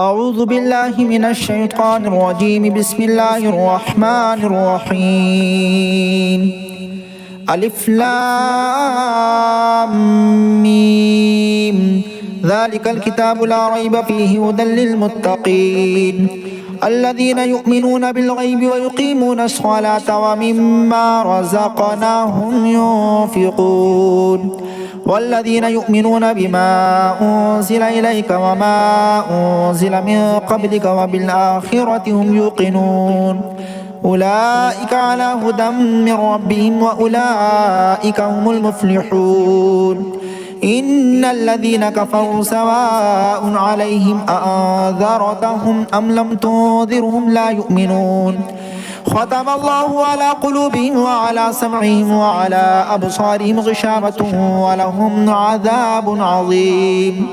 أعوذ بالله من الشيطان الرجيم. بسم الله الرحمن الرحيم. ألف لام ميم. ذلك الكتاب لا ريب فيه هدى للمتقين الذين يؤمنون بالغيب ويقيمون الصلاة ومما رزقناهم ينفقون والذين يؤمنون بما أنزل إليك وما أنزل من قبلك وبالآخرة هم يوقنون أولئك على هدى من ربهم وأولئك هم المفلحون. إن الذين كفروا سواء عليهم أأنذرتهم أم لم تنذرهم لا يؤمنون. ختم الله على قلوبهم وعلى سمعهم وعلى أبصارهم غشاوة ولهم عذاب عظيم.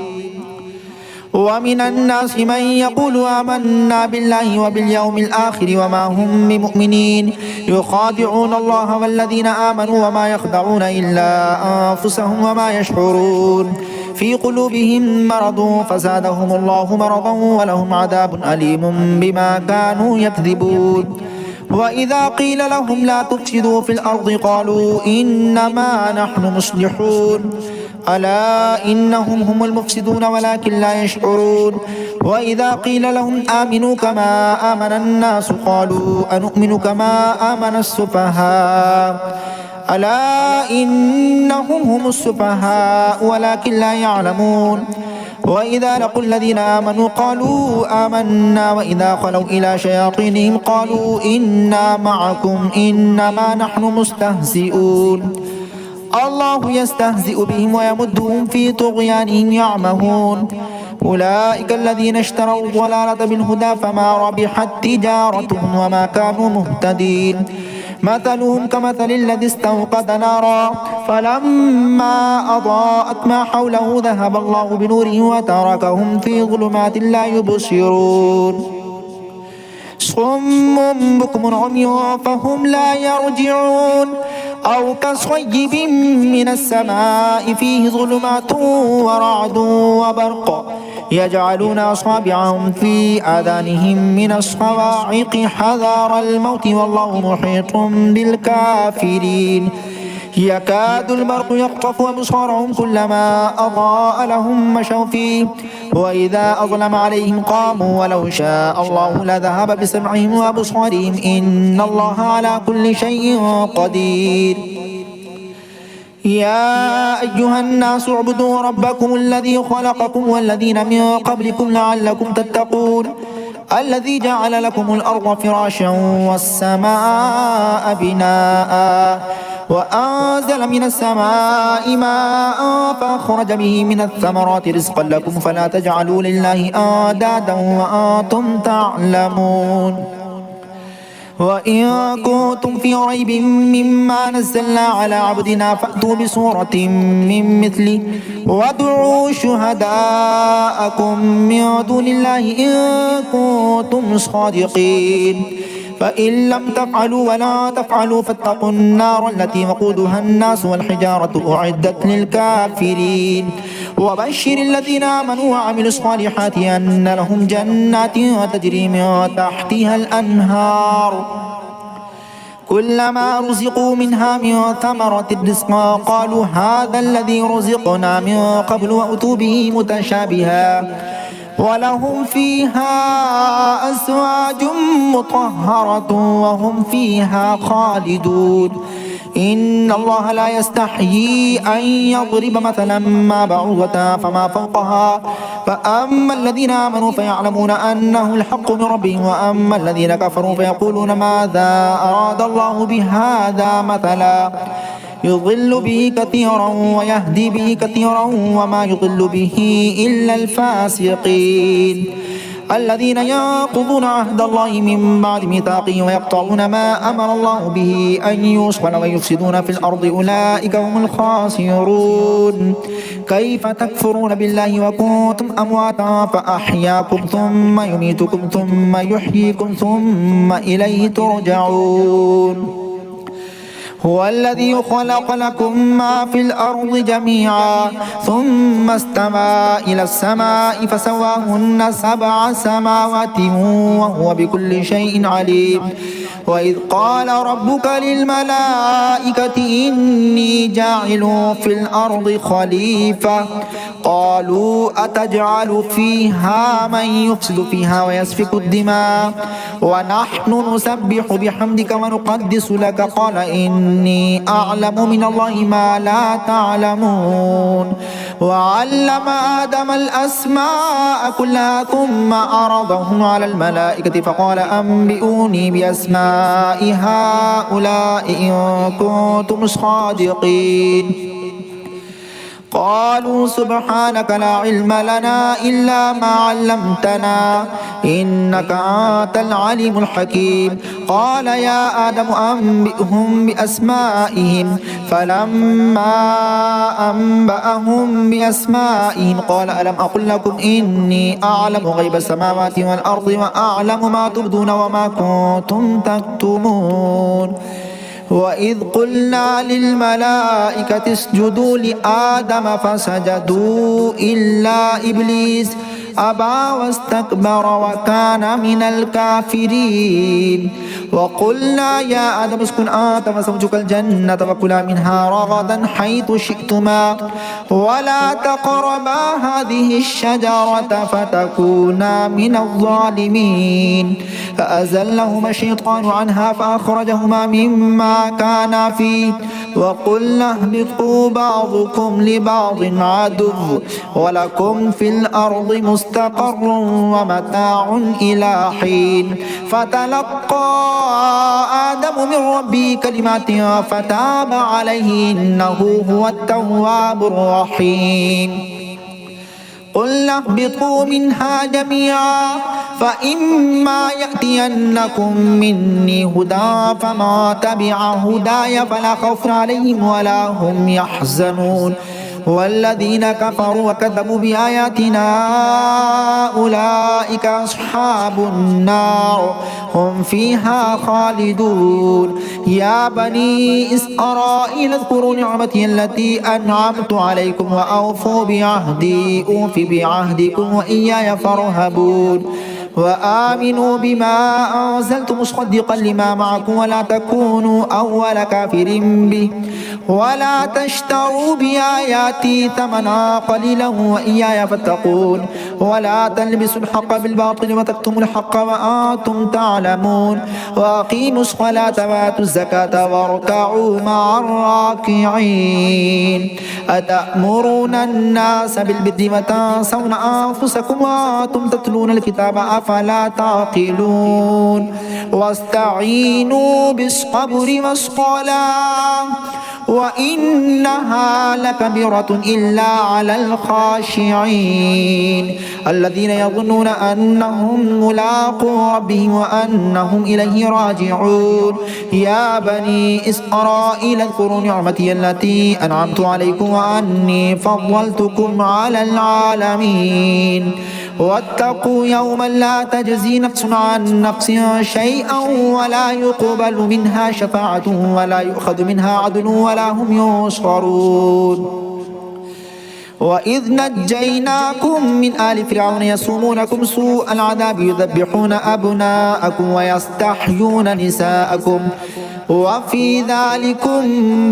ومن الناس من يقول آمنا بالله وباليوم الآخر وما هم بمؤمنين يخادعون الله والذين آمنوا وما يخدعون إلا أنفسهم وما يشعرون. في قلوبهم مرض فزادهم الله مرضا ولهم عذاب أليم بما كانوا يكذبون. وإذا قيل لهم لا تفسدوا في الأرض قالوا إنما نحن مصلحون ألا إنهم هم المفسدون ولكن لا يشعرون. وإذا قيل لهم آمنوا كما آمن الناس قالوا أنؤمن كما آمن السفهاء ألا إنهم هم السفهاء ولكن لا يعلمون. وإذا لقوا الذين آمنوا قالوا آمنا وإذا خلوا إلى شياطينهم قالوا إنا معكم إنما نحن مستهزئون. الله يستهزئ بهم ويمدهم في طغيانهم يعمهون. أولئك الذين اشتروا الضلالة بالهدى فما ربحت تجارتهم وما كانوا مهتدين. مثلهم كمثل الذي استوقد نارا فلما أضاءت ما حوله ذهب الله بنورهم وتركهم في ظلمات لا يبصرون. صم بكم عمي فهم لا يرجعون أو كصيب من السماء فيه ظلمات ورعد وبرق يجعلون أصابعهم في آذانهم من الصواعق حذر الموت والله محيط بالكافرين. يكاد البرق يخطف أبصارهم كلما أضاء لهم مشوا فيه وإذا أظلم عليهم قاموا ولو شاء الله لذهب بسمعهم وأبصارهم إن الله على كل شيء قدير. يا أيها الناس اعبدوا ربكم الذي خلقكم والذين من قبلكم لعلكم تتقون الذي جعل لكم الأرض فراشا والسماء بناء وأنزل من السماء ماء فأخرج به من الثمرات رزقا لكم فلا تجعلوا لله أندادا وأنتم تعلمون. وإن كنتم في ريب مما نزلنا على عبدنا فأتوا بسورة من مثله وادعوا شهداءكم من دون الله إن كنتم صادقين فإن لم تفعلوا ولا تفعلوا فاتقوا النار التي وقودها الناس والحجارة أعدت للكافرين. وبشر الذين آمنوا وعملوا الصالحات أن لهم جنات تجري من تحتها الأنهار كلما رزقوا منها من ثمرة رزقا قالوا هذا الذي رزقنا من قبل وأتوا به متشابها ولهم فيها أزواج مطهرة وهم فيها خالدون. إن الله لا يستحيي أن يضرب مثلا ما بعوضة فما فوقها فأما الذين آمنوا فيعلمون أنه الحق من ربهم وأما الذين كفروا فيقولون ماذا أراد الله بهذا مثلا يضل به كثيرا ويهدي به كثيرا وما يضل به إلا الفاسقين الذين ينقضون عهد الله من بعد ميثاقه ويقطعون ما أمر الله به أن يوصل ويفسدون في الأرض أولئك هم الخاسرون. كيف تكفرون بالله وكنتم أمواتا فأحياكم ثم يميتكم ثم يحييكم ثم إليه ترجعون. هو الذي خلق لكم ما في الأرض جميعا ثم استوى إلى السماء فسواهن 7 سماوات وهو بكل شيء عليم. وإذ قال ربك للملائكة إني جاعل في الأرض خليفة قالوا أتجعل فيها من يفسد فيها ويسفك الدماء ونحن نسبح بحمدك ونقدس لك قال إني أعلم من الله ما لا تعلمون. وعلم آدم الأسماء كلها ثم عرضهم على الملائكة فقال أنبئوني بأسماء هؤلاء إن كنتم صادقين. قالوا سبحانك لا علم لنا إلا ما علمتنا إنك أنت العليم الحكيم. قال يا آدم أنبئهم بأسمائهم فلما أنبأهم بأسمائهم قال ألم أقل لكم إني أعلم غيب السماوات والأرض وأعلم ما تبدون وما كنتم تكتمون. وإذ قلنا للملائكة اسجدوا لآدم فسجدوا إلا إبليس أبى واستكبر وكان من الكافرين. وقلنا يا آدم اسكن أنت وزوجك الجنة وكلا منها رغدا حيث شئتما ولا تقربا هذه الشجرة فتكونا من الظالمين. فأزلهما الشيطان عنها فأخرجهما مما كانا فيه وقلنا اهبطوا بعضكم لبعض عدو ولكم في الأرض مستقر ومتاع إلى حين. فتلقى آدم من ربه كلمات فتاب عليه إنه هو التواب الرحيم. قل اهبطوا منها جميعا فإما يأتينكم مني هدى فما تبع هداي فلا خوف عليهم ولا هم يحزنون. والذين كفروا وكذبوا بآياتنا أولئك أصحاب النار هم فيها خالدون. يا بني إسرائيل اذكروا نعمتي التي أنعمت عليكم وأوفوا بعهدي أوف بعهدكم وإياي فارهبون. وآمنوا بما أنزلت مصدقا لما معكم ولا تكونوا أول كافر به ولا تشتروا بآياتي ثمنا قليلا وإياي فاتقون. ولا تلبسوا الحق بالباطل وتكتموا الحق وأنتم تعلمون. وأقيموا الصلاة وآتوا الزكاة واركعوا مع الراكعين. أتأمرون الناس بالبر وتنسون أنفسكم وأنتم تتلون الكتاب أفلا تعقلون. واستعينوا بالصبر والصلاة وإنها لكبيرة إلا على الخاشعين الذين يظنون أنهم ملاقو ربهم وأنهم إليه راجعون. يا بني إسرائيل اذكروا نعمتي التي أنعمت عليكم وأني فضلتكم على العالمين. واتقوا يوما لا تجزي نفس عن نفس شيئا ولا يقبل منها شفاعة ولا يؤخذ منها عدل ولا هم ينصرون. وإذ نجيناكم من آل فرعون يسومونكم سوء العذاب يذبحون أبناءكم ويستحيون نساءكم وفي ذلكم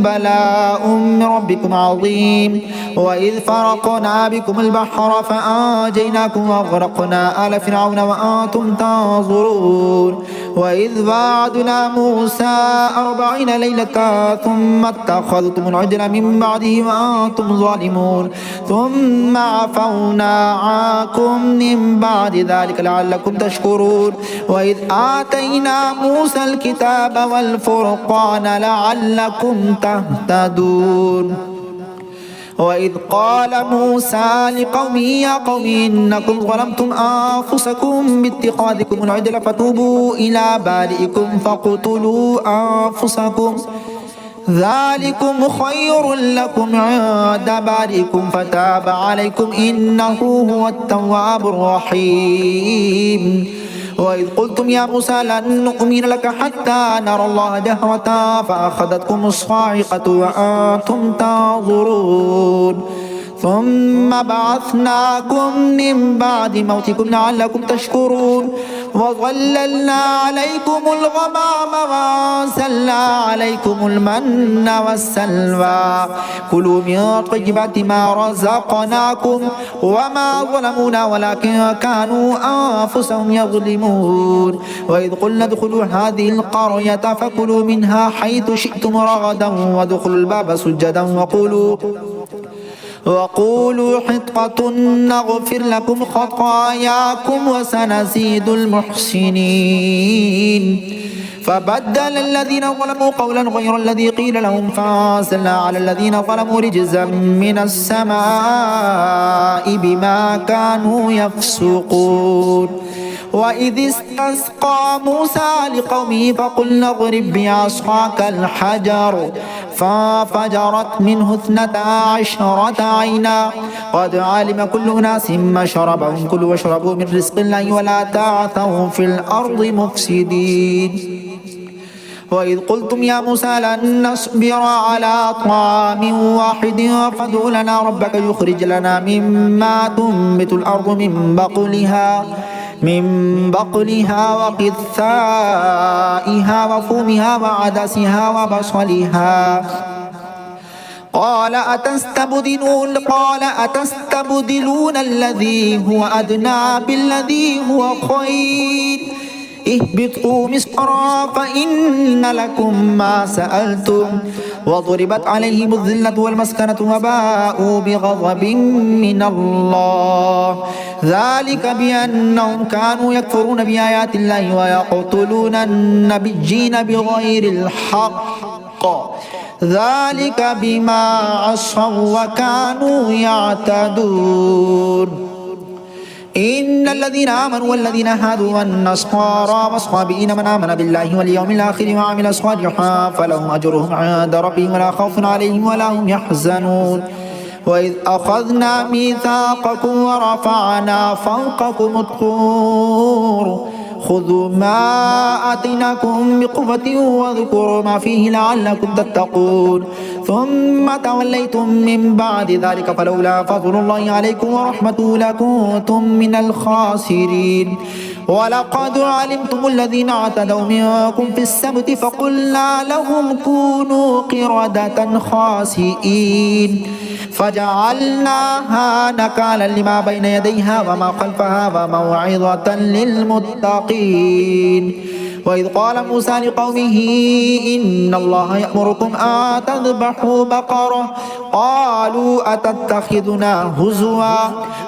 بلاء من ربكم عظيم. وإذ فرقنا بكم البحر فأنجيناكم وأغرقنا آل فرعون وأنتم تنظرون. وإذ وعدنا موسى 40 ليلة ثم اتخذتم العجل من بعده وأنتم ظالمون ثم عفونا عنكم من بعد ذلك لعلكم تشكرون. وإذ آتينا موسى الكتاب والفرقان لعلكم تهتدون. وإذ قال موسى لقومه يا قوم إنكم ظلمتم أنفسكم باتخاذكم العجل فتوبوا إلى بارئكم فاقتلوا أنفسكم ذلكم خير لكم عند بارئكم فتاب عليكم إنه هو التواب الرحيم. وإذ قلتم يا موسى لن نؤمن لك حتى نرى الله جهرة فأخذتكم الصاعقة وأنتم تنظرون ثم بعثناكم من بعد موتكم لعلكم تشكرون وظللنا عليكم الغمام وأنزلنا عليكم المن والسلوى كلوا من طيبات ما رزقناكم وما ظلمونا ولكن كانوا أنفسهم يظلمون وإذ قلنا ادخلوا هذه القرية فكلوا منها حيث شئتم رغدا وادخلوا الباب سجدا وقولوا حطة نغفر لكم خطاياكم وسنزيد المحسنين فبدل الذين ظلموا قولا غير الذي قيل لهم فأنزلنا على الذين ظلموا رجزا من السماء بما كانوا يفسقون وإذ استسقى موسى لقومه فقلنا اضرب بعصاك الحجر فانفجرت منه 12 عينا قد علم كل أناس مشربهم كلوا واشربوا من رزق الله ولا تعثوا في الأرض مفسدين وإذ قلتم يا موسى لن نصبر على طعام واحد فادع لنا ربك يخرج لنا مما تنبت الأرض من بقلها وقثائها وفومها وعدسها وبصلها قال أتستبدلون الذي هو أدنى بالذي هو خير اهبطوا مصرا فإن لكم ما سألتم وضربت عليهم الذلة والمسكنة وباءوا بغضب من الله ذلك بأنهم كانوا يكفرون بآيات الله ويقتلون النبيين بغير الحق ذلك بما عصوا وكانوا يعتدون إن الذين آمنوا والذين هادوا والنصارى والصابئين من آمن بالله واليوم الآخر وعمل صالحا فلهم أجرهم عند ربهم ولا خوف عليهم ولا هم يحزنون وإذ أخذنا ميثاقكم ورفعنا فوقكم الطور خذوا ما آتيناكم بقوة واذكروا ما فيه لعلكم تتقون ثم توليتم من بعد ذلك فلولا فضل الله عليكم ورحمته لكنتم من الخاسرين ولقد علمتم الذين اعتدوا منكم في السبت فقلنا لهم كونوا قردة خاسئين فجعلناها نكالا لما بين يديها وما خلفها وموعظة للمتقين وإذ قال موسى لقومه إن الله يأمركم أن تذبحوا بقرة قالوا أتتخذنا هزوا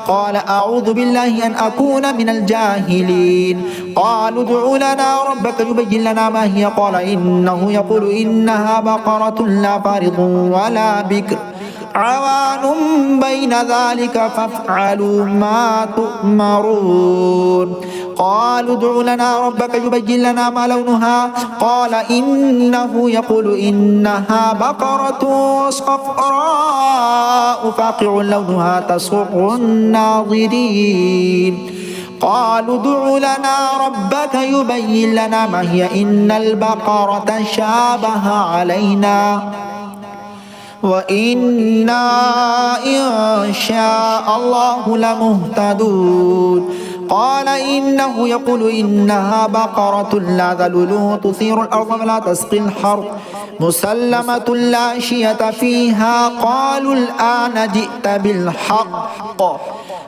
قال أعوذ بالله أن أكون من الجاهلين قالوا ادع لنا ربك يبين لنا ما هي قال إنه يقول إنها بقرة لا فارض ولا بكر عوان بين ذلك فافعلوا ما تؤمرون قالوا ادع لنا ربك يبين لنا ما لونها قال إنه يقول إنها بقرة صفراء فاقع لونها تسر الناظرين قالوا ادع لنا ربك يبين لنا ما هي إن البقرة شابه علينا وإنا إن شاء الله لمهتدون قال إنه يقول إنها بقرة لا ذلول تثير الأرض ولا تسقي الحرث مسلمة لا شية فيها قالوا الآن جئت بالحق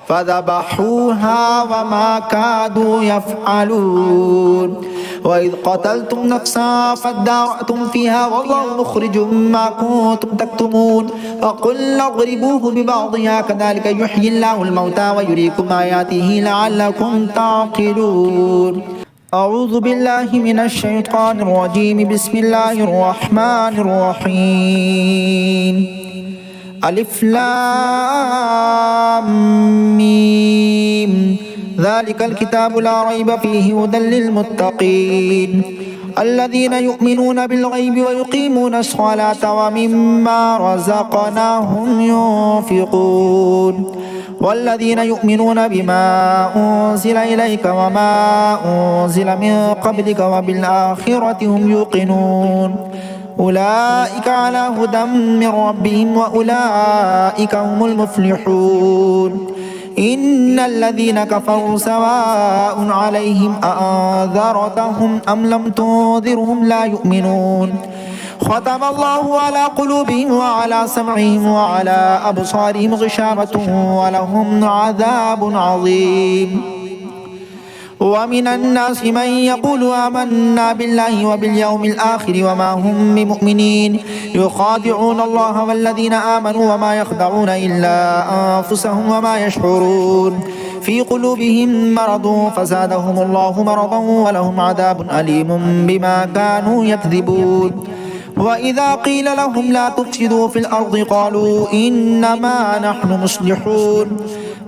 فذبحوها وما كادوا يفعلون وإذ قتلتم نفسا فادارأتم فيها والله مخرج ما كنتم تكتمون فقلنا اضربوه ببعضها كذلك يحيي الله الموتى ويريكم آياته لعلكم تعقلون أعوذ بالله من الشيطان الرجيم بسم الله الرحمن الرحيم ألف لام ميم ذلك الكتاب لا ريب فيه هدى للمتقين الذين يؤمنون بالغيب ويقيمون الصلاة ومما رزقناهم ينفقون والذين يؤمنون بما أنزل إليك وما أنزل من قبلك وبالآخرة هم يوقنون أولئك على هدى من ربهم وأولئك هم المفلحون إن الذين كفروا سواء عليهم أأنذرتهم أم لم تنذرهم لا يؤمنون ختم الله على قلوبهم وعلى سمعهم وعلى أبصارهم غشاوة ولهم عذاب عظيم ومن الناس من يقول آمنا بالله وباليوم الآخر وما هم بمؤمنين يخادعون الله والذين آمنوا وما يخدعون إلا أنفسهم وما يشعرون في قلوبهم مرض فزادهم الله مرضا ولهم عذاب أليم بما كانوا يكذبون وإذا قيل لهم لا تفسدوا في الأرض قالوا إنما نحن مصلحون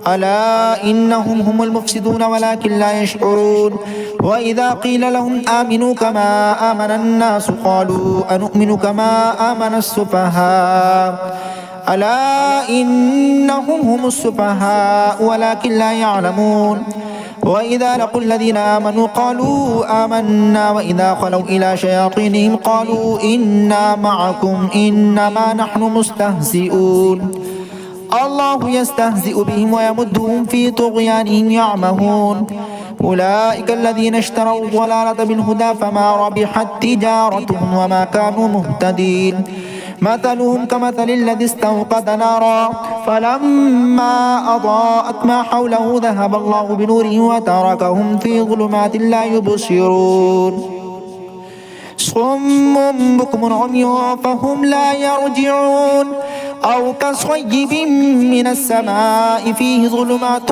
ألا إنهم هم المفسدون ولكن لا يشعرون وإذا قيل لهم آمنوا كما آمن الناس قالوا أنؤمن كما آمن السفهاء ألا إنهم هم السفهاء ولكن لا يعلمون وإذا لقوا الذين آمنوا قالوا آمنا وإذا خلوا إلى شياطينهم قالوا إنا معكم إنما نحن مستهزئون الله يستهزئ بهم ويمدهم في طغيانهم يعمهون أولئك الذين اشتروا الضلالة بالهدى فما ربحت تجارتهم وما كانوا مهتدين مثلهم كمثل الذي استوقد نارا فلما أضاءت ما حوله ذهب الله بنورهم وتركهم في ظلمات لا يبصرون صم بكم عمي فهم لا يرجعون أو كصيب من السماء فيه ظلمات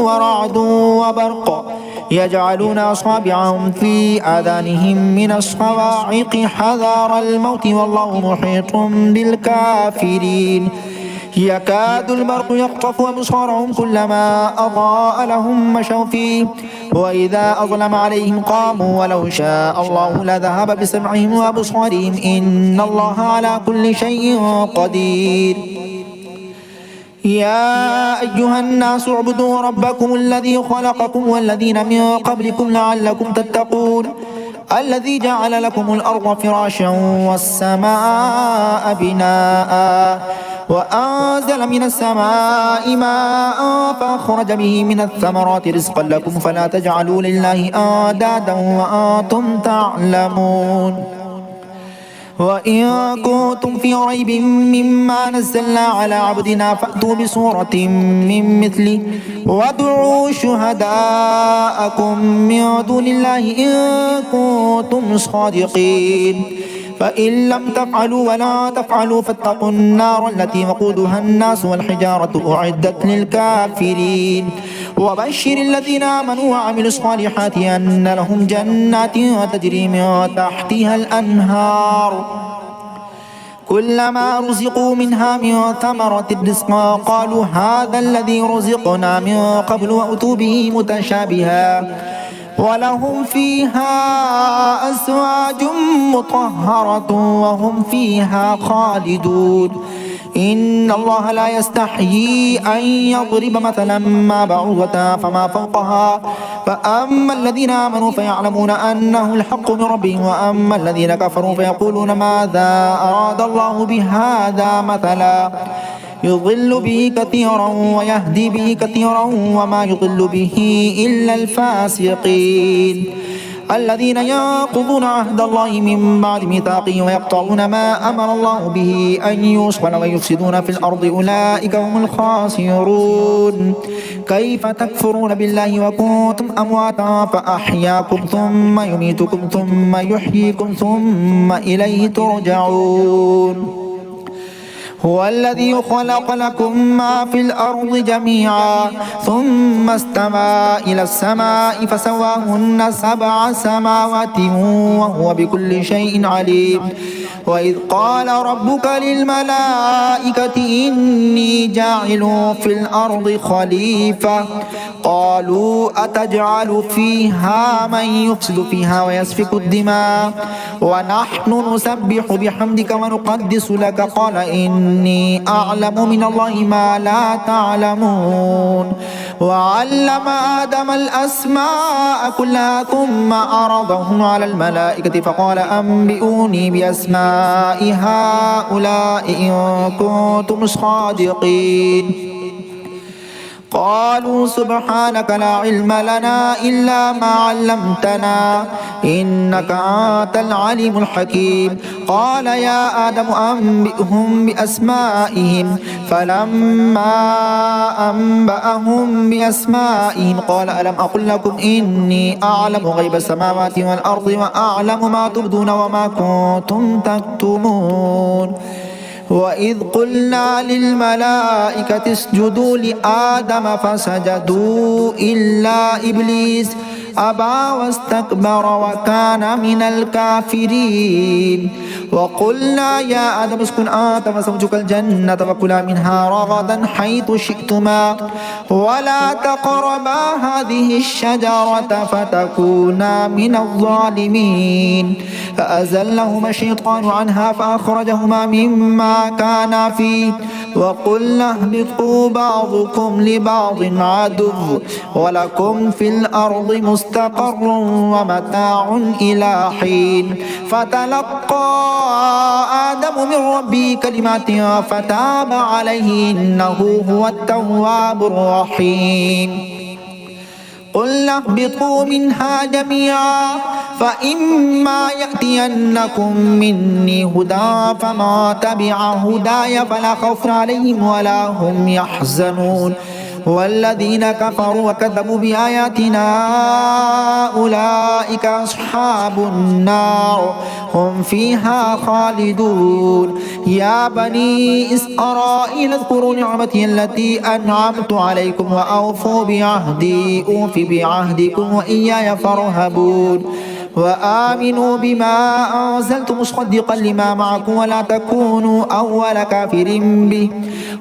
ورعد وبرق يجعلون أصابعهم في آذانهم من الصواعق حذر الموت والله محيط بالكافرين يكاد البرق يخطف أبصارهم كلما أضاء لهم مشوا فيه وإذا أظلم عليهم قاموا ولو شاء الله لذهب بسمعهم وأبصارهم إن الله على كل شيء قدير يا أيها الناس اعبدوا ربكم الذي خلقكم والذين من قبلكم لعلكم تتقون الذي جعل لكم الأرض فراشا والسماء بناء وأنزل من السماء ماء فأخرج به من الثمرات رزقا لكم فلا تجعلوا لله أندادا وأنتم تعلمون وإن كنتم في ريب مما نزلنا على عبدنا فأتوا بسورة من مثله وادعوا شهداءكم من دون الله إن كنتم صادقين فإن لم تفعلوا ولا تفعلوا فاتقوا النار التي وقودها الناس والحجارة أعدت للكافرين وبشر الذين آمنوا وعملوا الصالحات أن لهم جنات تجري من تحتها الأنهار كلما رزقوا منها من ثمرة رزقا قالوا هذا الذي رزقنا من قبل وأتوا به متشابها ولهم فيها أزواج مطهرة وهم فيها خالدون إن الله لا يستحيي أن يضرب مثلا ما بعوضة فما فوقها فأما الذين آمنوا فيعلمون أنه الحق من ربهم وأما الذين كفروا فيقولون ماذا أراد الله بهذا مثلا يضل به كثيرا ويهدي به كثيرا وما يضل به إلا الفاسقين الذين ينقضون عهد الله من بعد ميثاقه ويقطعون ما أمر الله به أن يوصل ويفسدون في الأرض أولئك هم الخاسرون كيف تكفرون بالله وكنتم أمواتا فأحياكم ثم يميتكم ثم يحييكم ثم إليه ترجعون هو الذي خلق لكم ما في الأرض جميعا ثم استوى إلى السماء فسواهن 7 سماوات وهو بكل شيء عليم وإذ قال ربك للملائكة إني جاعل في الأرض خليفة قالوا أتجعل فيها من يفسد فيها ويسفك الدماء ونحن نسبح بحمدك ونقدس لك قال إني أعلم من الله ما لا تعلمون وعلم آدم الأسماء كلها ثم عرضهم على الملائكة فقال أنبئوني بأسماء هؤلاء إن كنتم صادقين قالوا سبحانك لا علم لنا إلا ما علمتنا إنك أنت العليم الحكيم قال يا آدم أنبئهم بأسمائهم فلما أنبأهم بأسمائهم قال ألم أقل لكم إني أعلم غيب السماوات والأرض وأعلم ما تبدون وما كنتم تكتمون وإذ قلنا للملائكة اسجدوا لآدم فسجدوا إلا إبليس أبى واستكبر وكان من الكافرين وقلنا يا آدم اسكن أنت وزوجك الجنة فكلا منها رغدا حيث شئتما ولا تقربا هذه الشجرة فتكونا من الظالمين فأزلهما الشيطان عنها فأخرجهما مما كانا فيه وقلنا اهبطوا بعضكم لبعض عدو ولكم في الأرض مستقر ومتاع إلى حين فتلقى آدم من ربه كلمات فتاب عليه إنه هو التواب الرحيم قلنا اهبطوا منها جميعا فإما يأتينكم مني هدى فما تبع هداي فلا خوف عليهم ولا هم يحزنون والذين كفروا وكذبوا بآياتنا أولئك أصحاب النار هم فيها خالدون يا بني إسرائيل اذكروا نعمتي التي أنعمت عليكم وأوفوا بعهدي أوف بعهدكم وإياي فارهبون وآمنوا بما أنزلت مصدقا لما معكم ولا تكونوا أول كافر به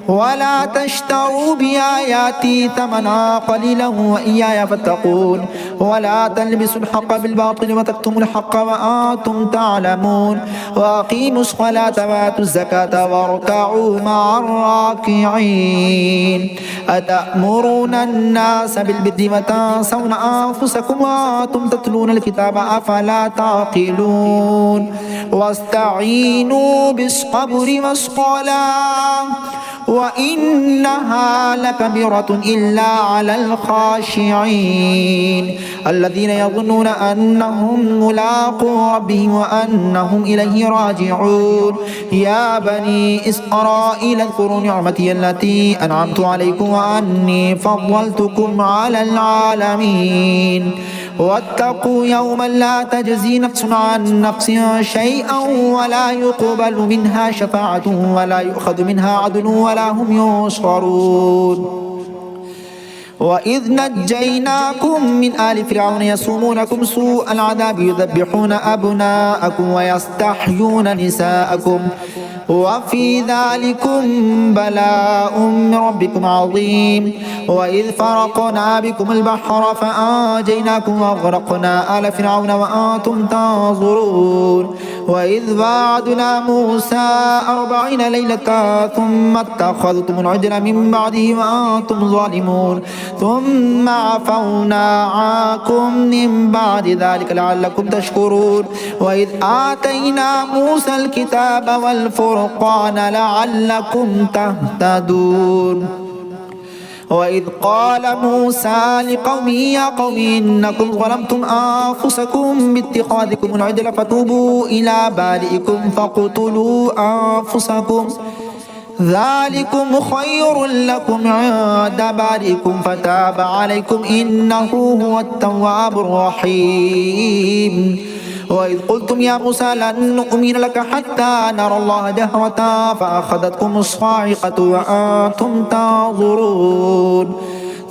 ولا تشتروا بآياتي ثمنا قليلا وإياي فاتقون ولا تلبسوا الحق بالباطل وتكتموا الحق وأنتم تعلمون وأقيموا الصلاة وآتوا الزكاة واركعوا مع الراكعين أتأمرون الناس بالبر وتنسون أنفسكم وأنتم تتلون الكتاب أفلا تعقلون واستعينوا بالصبر والصلاة وإنها لكبيرة إلا على الخاشعين الذين يظنون أنهم ملاقو ربهم وأنهم إليه راجعون يا بني إسرائيل اذكروا نعمتي التي أنعمت عليكم وأني فضلتكم على العالمين واتقوا يوما لا تجزي نفس عن نفس شيئا ولا يقبل منها شفاعة ولا يؤخذ منها عدل ولا هم ينصرون وإذ نجيناكم من آل فرعون يسومونكم سوء العذاب يذبحون أبناءكم ويستحيون نساءكم وفي ذلكم بلاء من ربكم عظيم وإذ فرقنا بكم البحر فأنجيناكم وأغرقنا آل فرعون وأنتم تنظرون وإذ وعدنا موسى 40 ليلة ثم اتخذتم العجل من بعده وأنتم ظالمون ثم عفونا عنكم من بعد ذلك لعلكم تشكرون وإذ آتينا موسى الكتاب والفرقان لعلكم تهتدون وإذ قال موسى لقومه يا قوم إنكم ظلمتم أنفسكم باتخاذكم العجل فتوبوا إلى بارئكم فاقتلوا أنفسكم ذلكم خير لكم عند بارئكم فتاب عليكم إنه هو التواب الرحيم وإذ قلتم يا موسى لن نؤمن لك حتى نرى الله جهرة فأخذتكم الصاعقة وأنتم تنظرون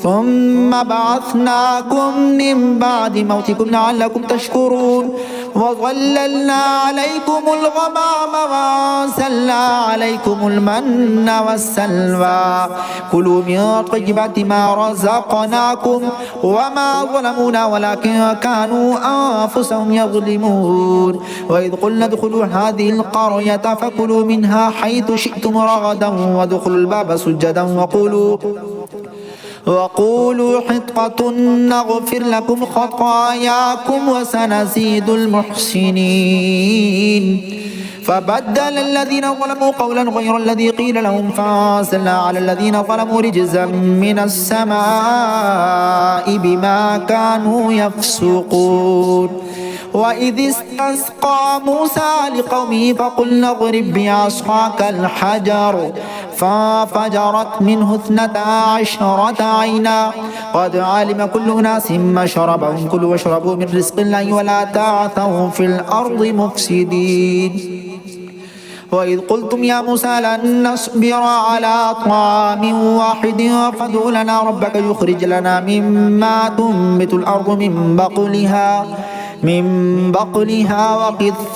ثم بعثناكم من بعد موتكم لعلكم تشكرون وظللنا عليكم الغمام وأنزلنا عليكم المن والسلوى كلوا من طيبات ما رزقناكم وما ظلمونا ولكن كانوا أنفسهم يظلمون وإذ قلنا ادخلوا هذه القرية فكلوا منها حيث شئتم رغدا وادخلوا الباب سجدا وقولوا حطة نغفر لكم خطاياكم وسنزيد المحسنين فبدل الذين ظلموا قولا غير الذي قيل لهم فأنزلنا على الذين ظلموا رجزا من السماء بما كانوا يفسقون وإذ استسقى موسى لقومه فقلنا اضرب بعصاك الحجر فانفجرت منه 12 عينا قد علم كل أناس مشربهم كلوا واشربوا من رزق الله ولا تعثوا في الأرض مفسدين وإذ قلتم يا موسى لن نصبر على طعام واحد فادع لنا ربك يخرج لنا مما تنبت الأرض من بقلها وقثائها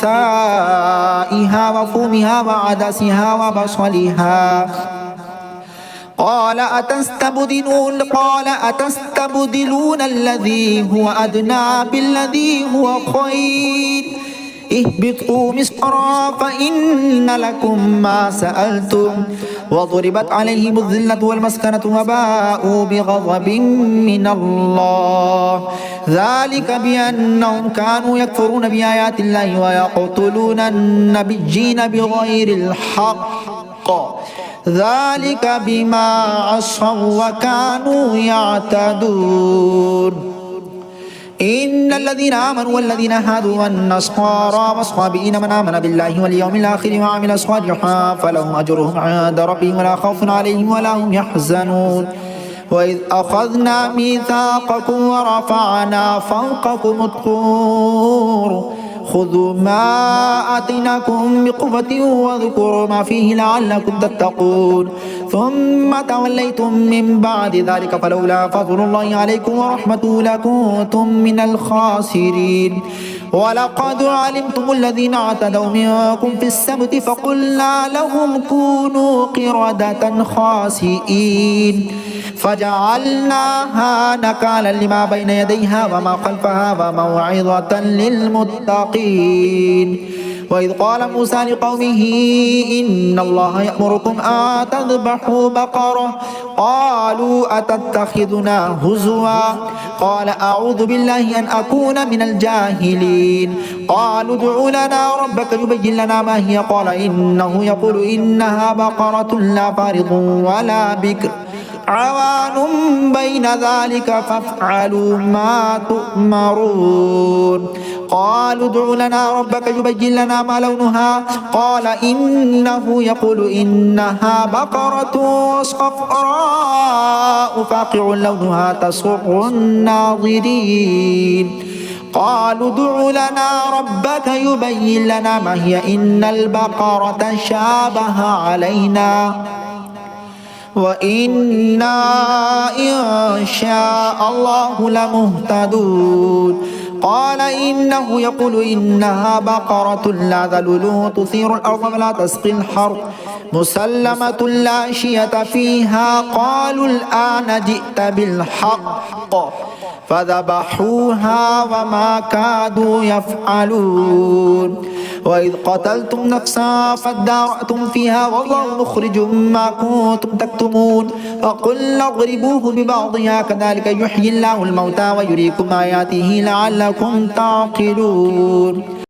وفومها وعدسها وبصلها قال أتستبدلون الذي هو أدنى بالذي هو خير اهبطوا مصرا فإن لكم ما سألتم وضربت عليهم الذلة والمسكنة وباءوا بغضب من الله ذلك بأنهم كانوا يكفرون بآيات الله ويقتلون النبيين بغير الحق ذلك بما عصوا وكانوا يعتدون إن الذين آمنوا والذين هادوا والنصارى والصابئين من آمن بالله واليوم الآخر وعمل صالحا فلهم أجرهم عند ربهم ولا خوف عليهم ولا هم يحزنون وإذ أخذنا ميثاقكم ورفعنا فوقكم الطور خذوا ما آتيناكم بقوة واذكروا ما فيه لعلكم تتقون ثم توليتم من بعد ذلك فلولا فضل الله عليكم ورحمته لكنتم من الخاسرين ولقد علمتم الذين اعتدوا منكم في السبت فقلنا لهم كونوا قردة خاسئين فجعلناها نكالا لما بين يديها وما خلفها وموعظة للمتقين وإذ قال موسى لقومه إن الله يأمركم أن تذبحوا بقرة قالوا أتتخذنا هزوا قال أعوذ بالله أن أكون من الجاهلين قالوا ادع لنا ربك يبين لنا ما هي قال إنه يقول إنها بقرة لا فارض ولا بكر عوان بين ذلك فافعلوا ما تؤمرون قالوا ادع لنا ربك يبين لنا ما لونها قال إنه يقول إنها بقرة صفراء فاقع لونها تسر الناظرين قالوا ادع لنا ربك يبين لنا ما هي إن البقرة شابه علينا وإنا إن شاء الله لمهتدون قال إنه يقول إنها بقرة لا ذلول تثير الأرض ولا تسقي الحرث مسلمة لا شية فيها قالوا الآن جئت بالحق فذبحوها وما كادوا يفعلون وإذ قتلتم نفسا فادارأتم فيها والله مخرج ما كنتم تكتمون فقلنا اضربوه ببعضها كذلك يحيي الله الموتى ويريكم آياته لعلكم تعقلون